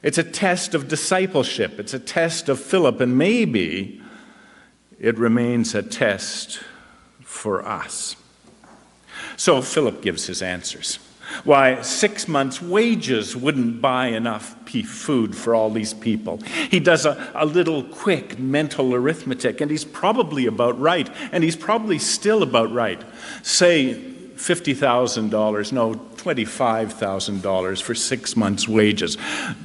It's a test of discipleship. It's a test of Philip, and maybe it remains a test for us. So Philip gives his answers. Why 6 months' wages wouldn't buy enough food for all these people. He does a little quick mental arithmetic, and he's probably about right, and he's probably still about right. Say $50,000, no, $25,000 for 6 months' wages.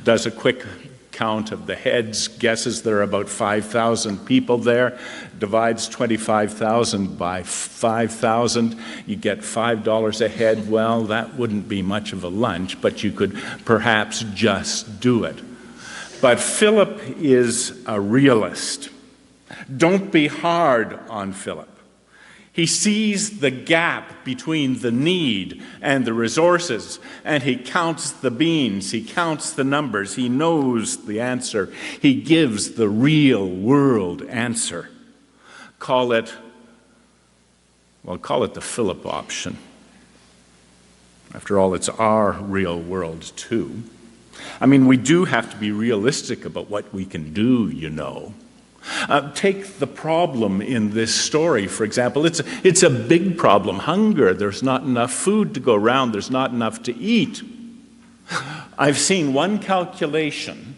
Does a quick count of the heads, guesses there are about 5,000 people there, divides 25,000 by 5,000, you get $5 a head. Well, that wouldn't be much of a lunch, but you could perhaps just do it. But Philip is a realist. Don't be hard on Philip. He sees the gap between the need and the resources, and he counts the beans, he counts the numbers, he knows the answer. He gives the real world answer. Call it the Philip option. After all, it's our real world too. I mean, we do have to be realistic about what we can do, you know. Take the problem in this story, for example. It's a big problem, hunger. There's not enough food to go around. There's not enough to eat. I've seen one calculation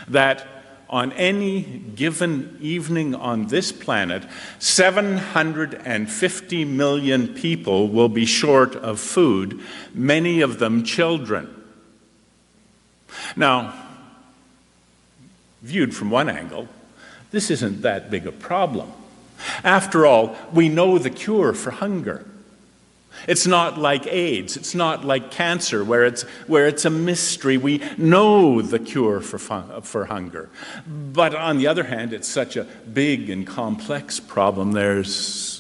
that on any given evening on this planet, 750 million people will be short of food, many of them children. Now, viewed from one angle, this isn't that big a problem. After all, we know the cure for hunger. It's not like AIDS. It's not like cancer, where it's a mystery. We know the cure for hunger. But on the other hand, it's such a big and complex problem. There's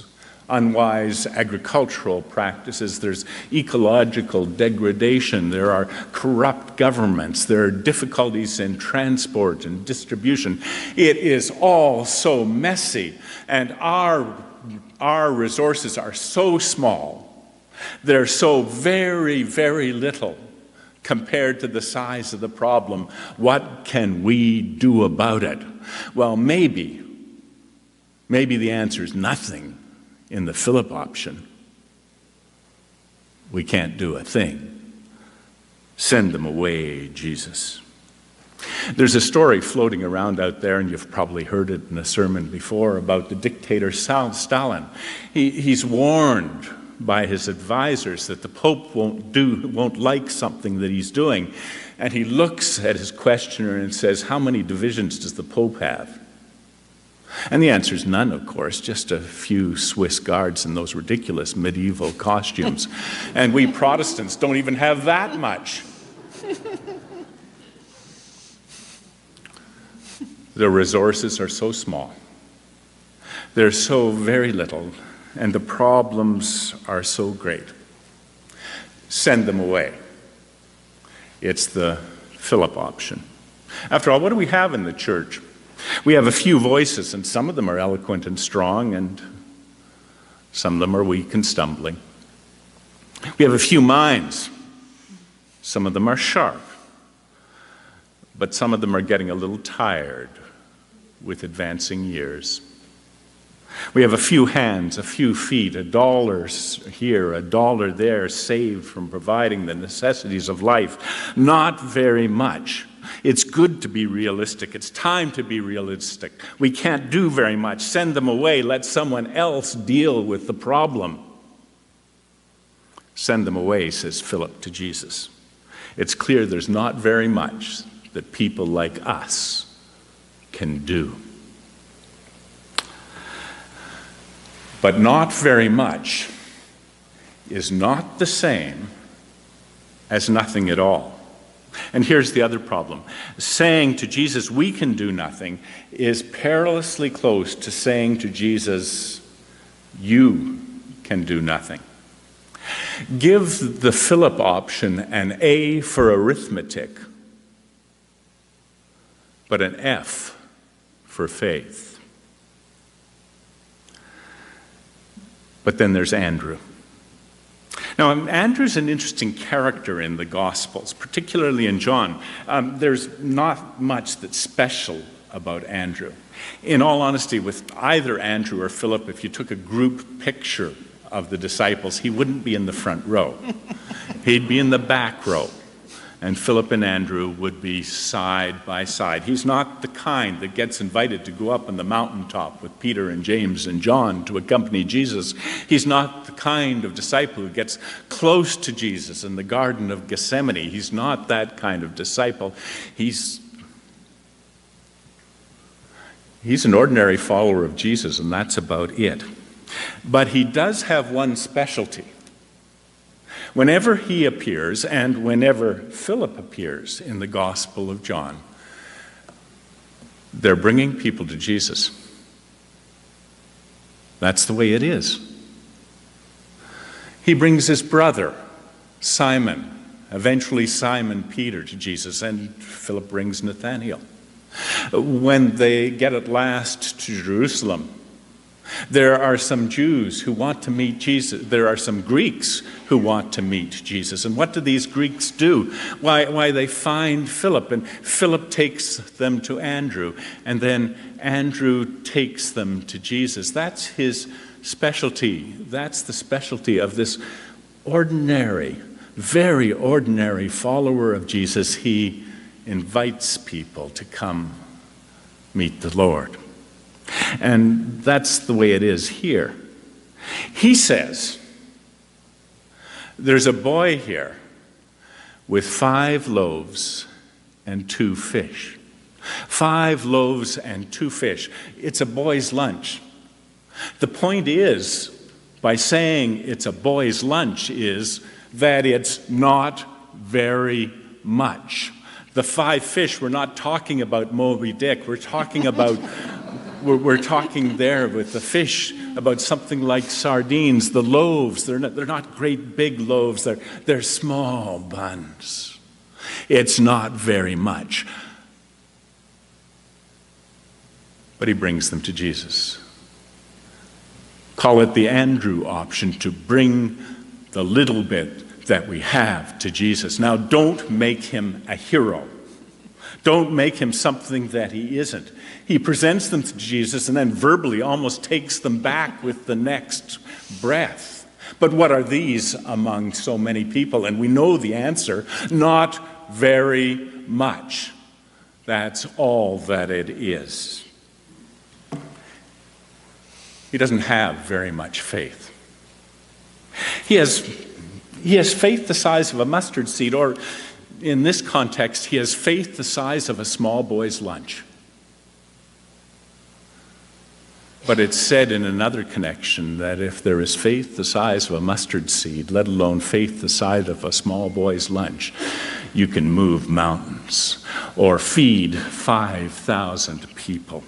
unwise agricultural practices. There's ecological degradation. There are corrupt governments. There are difficulties in transport and distribution. It is all so messy, and our resources are so small. They're so very, very little compared to the size of the problem. What can we do about it? Well, maybe the answer is nothing. In the Philip option, we can't do a thing. Send them away, Jesus. There's a story floating around out there, and you've probably heard it in a sermon before, about the dictator Stalin. He's warned by his advisors that the Pope won't like something that he's doing. And he looks at his questioner and says, "How many divisions does the Pope have?" And the answer is none, of course, just a few Swiss guards in those ridiculous medieval costumes. And we Protestants don't even have that much. The resources are so small. There's so very little, and the problems are so great. Send them away. It's the Philip option. After all, what do we have in the church? We have a few voices, and some of them are eloquent and strong, and some of them are weak and stumbling. We have a few minds. Some of them are sharp, but some of them are getting a little tired with advancing years. We have a few hands, a few feet, $1 here, $1 there, saved from providing the necessities of life. Not very much. It's good to be realistic. It's time to be realistic. We can't do very much. Send them away. Let someone else deal with the problem. Send them away, says Philip to Jesus. It's clear there's not very much that people like us can do. But not very much is not the same as nothing at all. And here's the other problem. Saying to Jesus, we can do nothing, is perilously close to saying to Jesus, you can do nothing. Give the Philip option an A for arithmetic, but an F for faith. But then there's Andrew. Now, Andrew's an interesting character in the Gospels, particularly in John. There's not much that's special about Andrew. In all honesty, with either Andrew or Philip, if you took a group picture of the disciples, he wouldn't be in the front row. He'd be in the back row. And Philip and Andrew would be side by side. He's not the kind that gets invited to go up on the mountaintop with Peter and James and John to accompany Jesus. He's not the kind of disciple who gets close to Jesus in the Garden of Gethsemane. He's not that kind of disciple. He's an ordinary follower of Jesus, and that's about it. But he does have one specialty. Whenever he appears, and whenever Philip appears in the Gospel of John, they're bringing people to Jesus. That's the way it is. He brings his brother, Simon, eventually Simon Peter, to Jesus, and Philip brings Nathanael. When they get at last to Jerusalem, there are some Jews who want to meet Jesus. There are some Greeks who want to meet Jesus. And what do these Greeks do? Why, they find Philip, and Philip takes them to Andrew, and then Andrew takes them to Jesus. That's his specialty. That's the specialty of this ordinary, very ordinary follower of Jesus. He invites people to come meet the Lord. And that's the way it is here. He says, there's a boy here with 5 loaves and 2 fish. 5 loaves and 2 fish. It's a boy's lunch. The point is, by saying it's a boy's lunch, is that it's not very much. The 5 fish, we're not talking about Moby Dick. We're talking about We're talking there with the fish about something like sardines. The loaves, they're not great big loaves. They're small buns. It's not very much. But he brings them to Jesus. Call it the Andrew option, to bring the little bit that we have to Jesus. Now, don't make him a hero. Don't make him something that he isn't. He presents them to Jesus and then verbally almost takes them back with the next breath. But what are these among so many people? And we know the answer: not very much. That's all that it is. He doesn't have very much faith. He has faith the size of a mustard seed, or in this context, he has faith the size of a small boy's lunch. But it's said in another connection that if there is faith the size of a mustard seed, let alone faith the size of a small boy's lunch, you can move mountains or feed 5,000 people.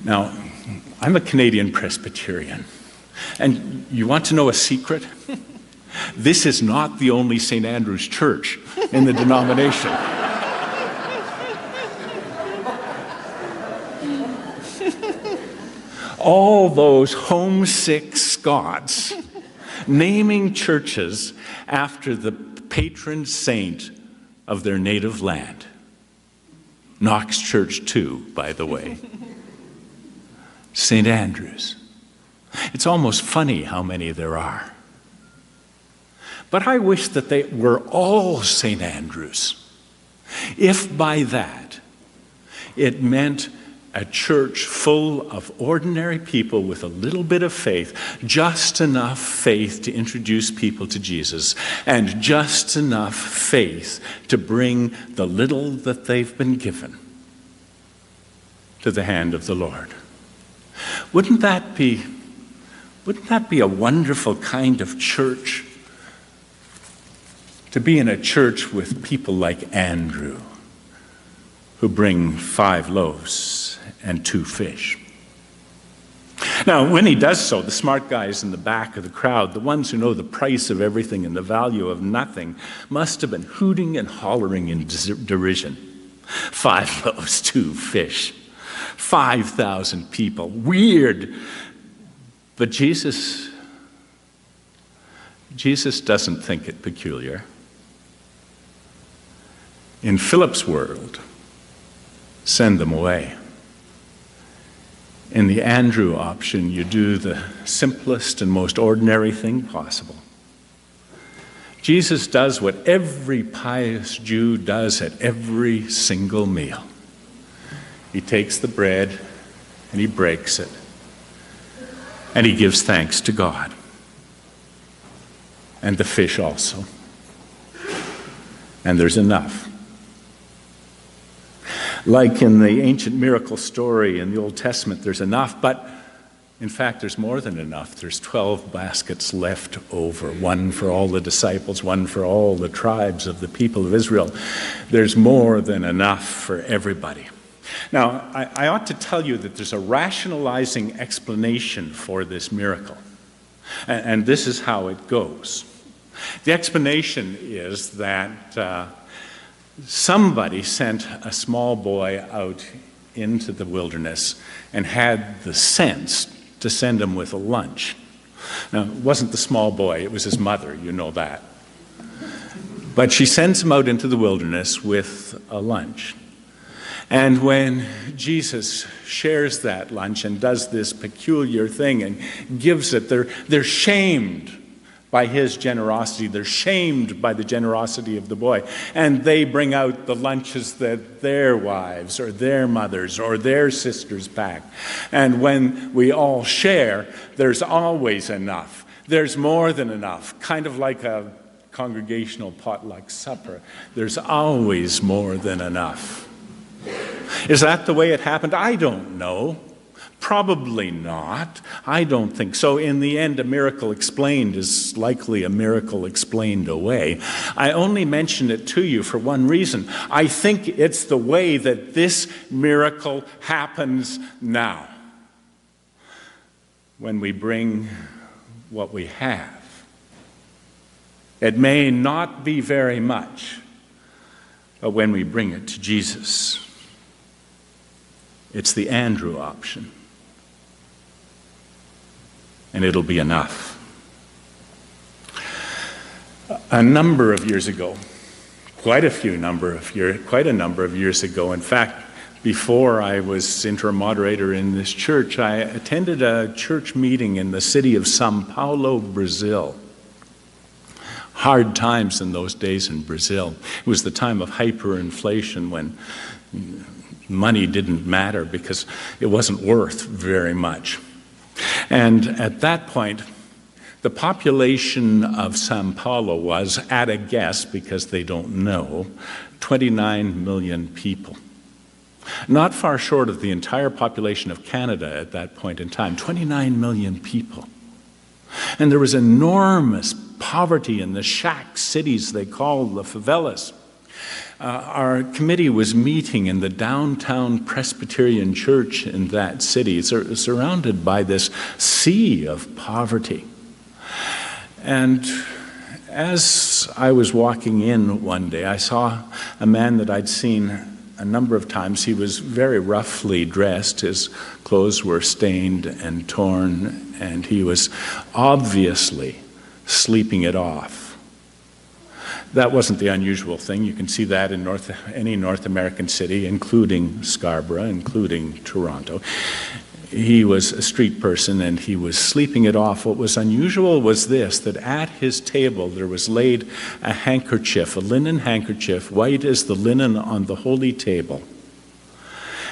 Now, I'm a Canadian Presbyterian, and you want to know a secret? This is not the only St. Andrew's Church in the denomination. All those homesick Scots naming churches after the patron saint of their native land. Knox Church too, by the way. St. Andrew's. It's almost funny how many there are. But I wish that they were all St. Andrews, if by that it meant a church full of ordinary people with a little bit of faith, just enough faith to introduce people to Jesus, and just enough faith to bring the little that they've been given to the hand of the Lord. Wouldn't that be a wonderful kind of church? To be in a church with people like Andrew, who bring 5 loaves and 2 fish. Now, when he does so, the smart guys in the back of the crowd, the ones who know the price of everything and the value of nothing, must have been hooting and hollering in derision. 5 loaves, 2 fish, 5,000 people. Weird. But Jesus Jesus doesn't think it peculiar. In Philip's world, send them away. In the Andrew option, you do the simplest and most ordinary thing possible. Jesus does what every pious Jew does at every single meal. He takes the bread and he breaks it, and he gives thanks to God. And the fish also. And there's enough. Like in the ancient miracle story in the Old Testament, there's enough, but in fact, there's more than enough. There's 12 baskets left over, one for all the disciples, one for all the tribes of the people of Israel. There's more than enough for everybody. Now, I ought to tell you that there's a rationalizing explanation for this miracle, and this is how it goes. The explanation is that somebody sent a small boy out into the wilderness and had the sense to send him with a lunch. Now, it wasn't the small boy, it was his mother, you know that. But she sends him out into the wilderness with a lunch. And when Jesus shares that lunch and does this peculiar thing and gives it, they're shamed by his generosity. They're shamed by the generosity of the boy. And they bring out the lunches that their wives or their mothers or their sisters pack. And when we all share, there's always enough. There's more than enough, kind of like a congregational potluck supper. There's always more than enough. Is that the way it happened? I don't know. Probably not. I don't think so. In the end, a miracle explained is likely a miracle explained away. I only mention it to you for one reason. I think it's the way that this miracle happens now. When we bring what we have. It may not be very much, but when we bring it to Jesus, it's the Andrew option. And it'll be enough. A number of years ago, quite a number of years ago, in fact, before I was interim moderator in this church, I attended a church meeting in the city of São Paulo, Brazil. Hard times in those days in Brazil. It was the time of hyperinflation when money didn't matter because it wasn't worth very much. And at that point, the population of São Paulo was, at a guess, because they don't know, 29 million people. Not far short of the entire population of Canada at that point in time, 29 million people. And there was enormous poverty in the shack cities they called the favelas. Our committee was meeting in the downtown Presbyterian church in that city, surrounded by this sea of poverty. And as I was walking in one day, I saw a man that I'd seen a number of times. He was very roughly dressed. His clothes were stained and torn, and he was obviously sleeping it off. That wasn't the unusual thing. You can see that in any North American city, including Scarborough, including Toronto. He was a street person and he was sleeping it off. What was unusual was this, that at his table there was laid a handkerchief, a linen handkerchief, white as the linen on the holy table.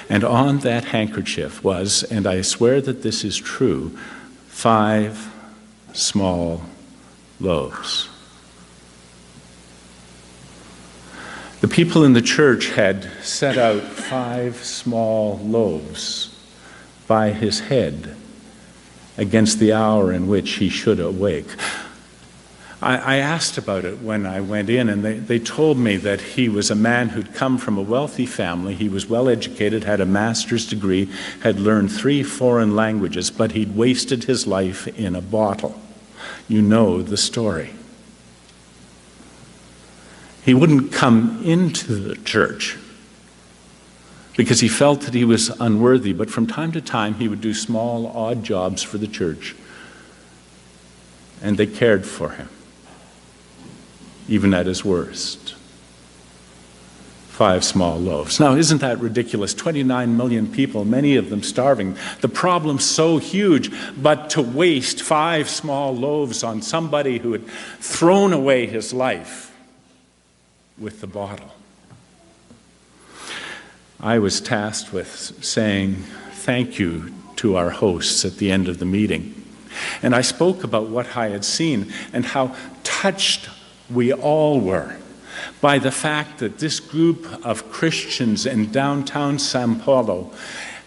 And on that handkerchief was, and I swear that this is true, 5 small loaves. The people in the church had set out 5 small loaves by his head against the hour in which he should awake. I asked about it when I went in, and they told me that he was a man who'd come from a wealthy family. He was well educated, had a master's degree, had learned 3 foreign languages, but he'd wasted his life in a bottle. You know the story. He wouldn't come into the church because he felt that he was unworthy, but from time to time he would do small, odd jobs for the church, and they cared for him. even at his worst. 5 small loaves. Now, isn't that ridiculous? 29 million people, many of them starving. The problem's so huge, but to waste 5 small loaves on somebody who had thrown away his life with the bottle. I was tasked with saying thank you to our hosts at the end of the meeting. And I spoke about what I had seen and how touched we all were by the fact that this group of Christians in downtown Sao Paulo,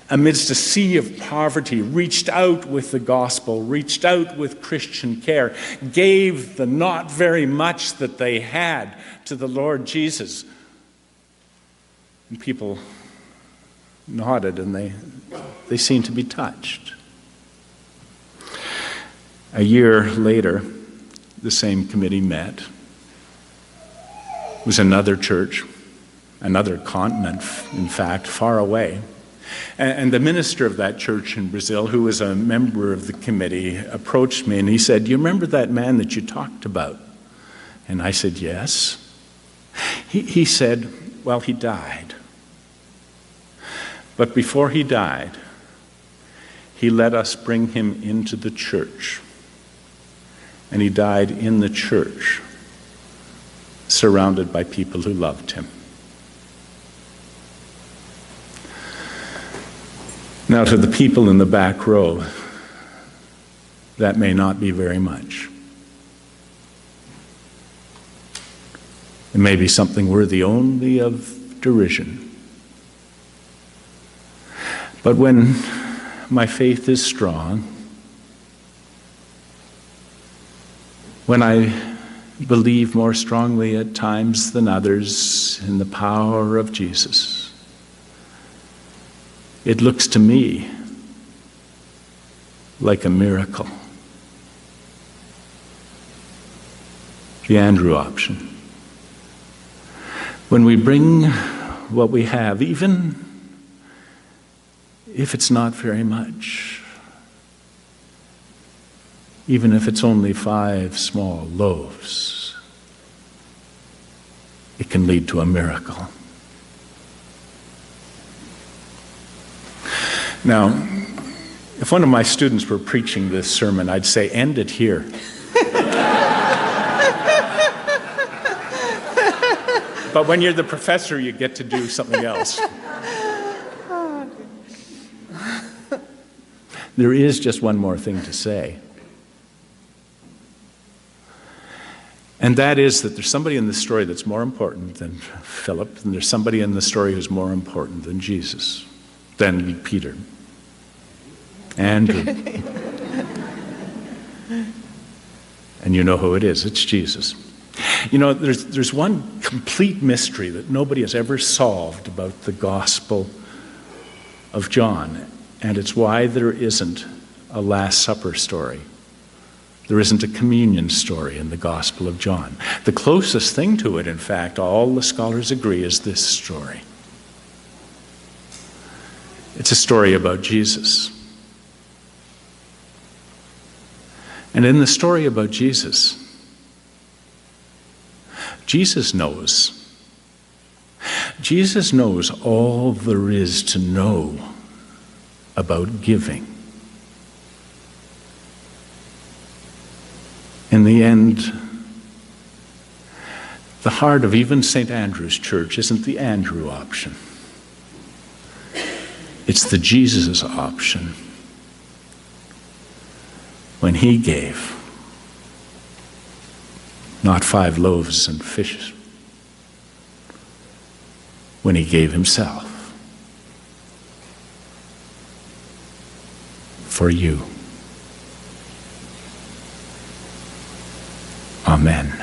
amidst a sea of poverty, reached out with the gospel, reached out with Christian care, gave the not very much that they had to the Lord Jesus. And people nodded and they seemed to be touched. A year later, the same committee met. It was another church, another continent, in fact, far away. And the minister of that church in Brazil, who was a member of the committee, approached me and he said, "Do you remember that man that you talked about?" And I said, "Yes." He said, "Well, he died. But before he died, he let us bring him into the church. And he died in the church, surrounded by people who loved him." Now, to the people in the back row, that may not be very much. It may be something worthy only of derision. But when my faith is strong, when I believe more strongly at times than others in the power of Jesus, it looks to me like a miracle. The Andrew option. When we bring what we have, even if it's not very much, even if it's only 5 small loaves, it can lead to a miracle. Now, if one of my students were preaching this sermon, I'd say, end it here. But when you're the professor, you get to do something else. There is just one more thing to say. And that is that there's somebody in the story that's more important than Philip, and there's somebody in the story who's more important than Jesus, than Peter, Andrew. And you know who it is. It's Jesus. You know, there's one complete mystery that nobody has ever solved about the Gospel of John, and it's why there isn't a Last Supper story. There isn't a communion story in the Gospel of John. The closest thing to it, in fact, all the scholars agree, is this story. It's a story about Jesus. And in the story about Jesus, Jesus knows. Jesus knows all there is to know about giving. In the end, the heart of even St. Andrew's Church isn't the Andrew option. It's the Jesus option. When he gave, not 5 loaves and fishes, when he gave himself for you. Amen.